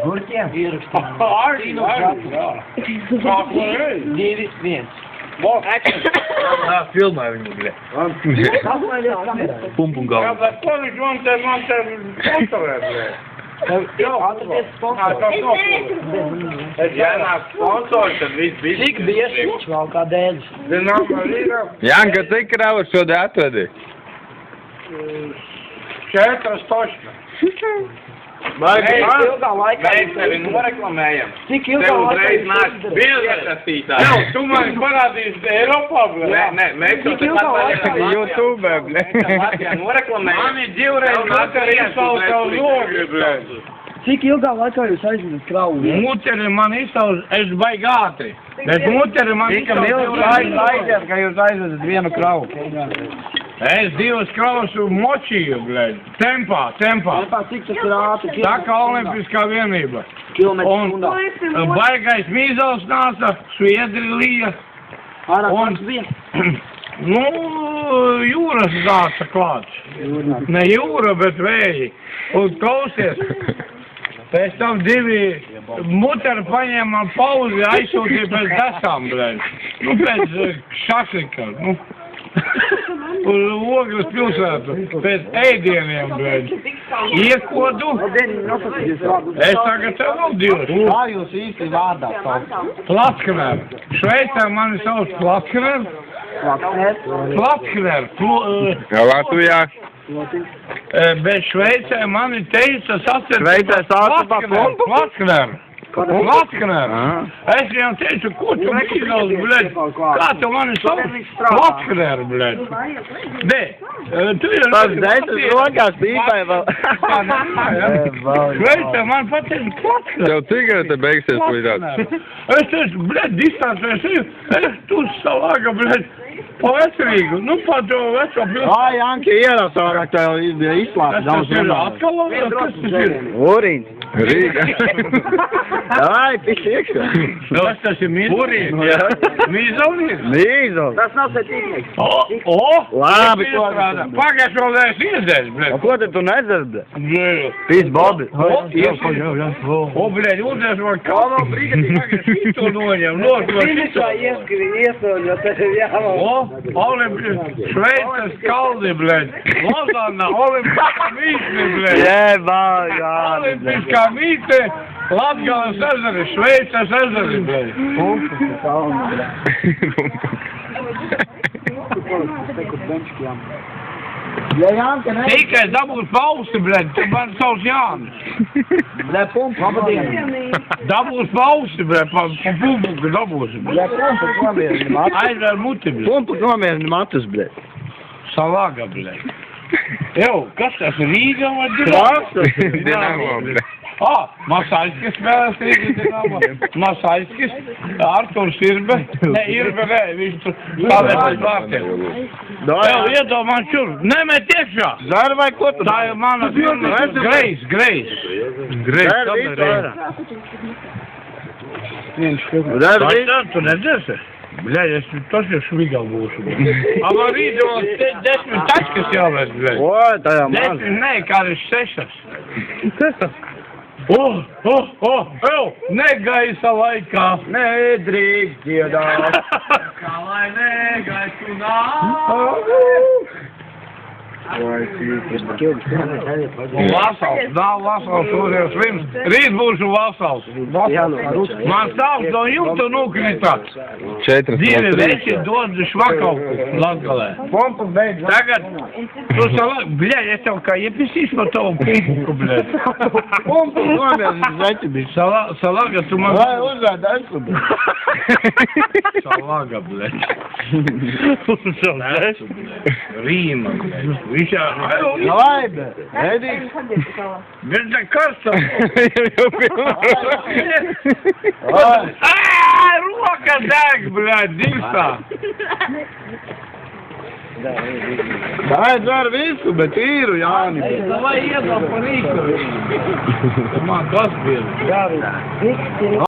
Gurķiem? Ierakstām. Arī, jā. 2, 1. Filmē viņu, bļa. Pumpu galvu. Jā, bet ko viņš man te sponsorē, bļa? Atraties sponsors. Es jānāk sponsori, tad viss bija. Cik bieži viņš vēl kā dēļas? Zinām, arī Janka, cik kravas šodien atvedi? 4 tošķi. Cik ilgā laikā? Mēs tevi noreklamējam. Cik Tev ilgā laikā? uzreiz nāk piesaistītājs. Tev, tu man parādīsi Eiropā, bļa. Nē, mēs to Cik ilgā laikā? YouTube, bļa. Latvijā noreklamējam. Mani divreiz nāk arī izsauc tev nogi, bļa. Cik ilgā laikā jūs aizvedat kravu? Muteri man izsauc, es baigi ātri. Bet muteri man Cik ilgi aiziet, ka jūs aizvedat vienu kravu? Es 2 kravas močīju, bļa. Tempā. Cik tas ir ātri? Tā kā olimpiskā vienība. Kilometru Un stundā. baigais mīzels nāca, sviedri lija. Ārā un- kāds viens. Nu, jūras nāca klāts. Ne jūra, bet vēji. Un klausies, pēc tam 2 muteri paņēma pauzi, aizsūtīja pēc desām, bļaļ. Nu, pēc šašlika, nu. Uz Ogres pilsētu, pēc ēdieniem, bļaļ. Iekodu. Es tagad tev vēl 2. Kā jūs īsti vārdāt savu? Platkner. Šveicē mani sauc Platkner. Platkner. Latvijā. Bet Šveicē mani teica sacēt Šveicē sauc par pumpu? Platkner. Platkner. Es viņam teicu, ko tu mīgals, bļaļ? Kā tu mani sauc? Platkner, bļaļ. Nē, tu jau... Tas dēļas rokās pīpāja vēl. Šveicē man pateica Platkner. Tev cigarete beigsies līdzāt. Es teicu, bļaļ, distancēs, es tu salāga, bļaļ, pa vecrīgu, nu pa to veco pilsētu. Ā, Janki, ierasā, ka tev izslāpst Tas daudz ir runāt. atkal, kas tas ir? Urīns. Rīga. Ai, pisi iekšā. Kas tas ir mīzolīgs? Mīzolīgs? Mīzos. Tas nav satīknieks. Labi, pagājušo vēl es iedzēs, O, bļaļ. ko te tu nedzers, bļa? Bļaļ. Pis Bobi. O, bļaļ, ūdens man kalno brīgatī, tagad šito noņem, O, Šveicas kaldi, bļaļ. Lozana, olimpiskā mītne, bļaļ. Olimpiskā mītne, Latgales ezeri, Šveicas ezeri, bļaļ. Ja Janka ne... Tikai dabūt pausi, bļaļ, tu man sauc Jānis. Bļa, pumpu, pavadien. Dabūt pausi, bļaļ, pa pumpuku dabūsi, bļaļ. Bļa, pumpu, nomierini matus. Aizver muti, bļaļ. Pumpu, nomierini matus, bļa. Salāga, bļaļ. Jau, kas tas Rīga vai Dinamo, bļa. Masaļskis spēlēs Rīga Dinamo. Masaļskis, Arturs Irbe. Ne, Irbe, nē, viņš tur spēlē pēc vārtiem. Jau, iedod man šur. Nemet iekšā. Zara vai ko tu? Tā ir mana firma. Grejs. Zara, Vai tā, tu nedzirsi? Bļaļ, es tas jau švigal būšu. Ama rīt jau 10 tačkas jāvēs, bļaļ. Oi, tā jau maz. 10, nē, kādas 6. Negaisa laikā. Nedrīkst dziedāt. Kā lai negaisu nāk. Vasals, nav vasals, šodien slims. Rīt būšu vasals. Man sāks no jumta nokritāt. 4 Divi veči dod švakalku Latgalē. Pumpu beidz. Tagad, tu salāk, bļaļ, es tev kā iepisīs pa tavu pumpuku, bļaļ. Pumpu nomierini, zeķi bija. Salāga, tu man... Vai uzvēd aizku, bļa. Salāga, bļaļ. Rīma, bļaļ. Viņš jau... Davai, bļa. Edīgs. Bet tā karsta. Roka deg, bļaļ, divstā. Davai, dzer visu, bet īru, Jāni. Davai iedod pa rīku. Man tas bija.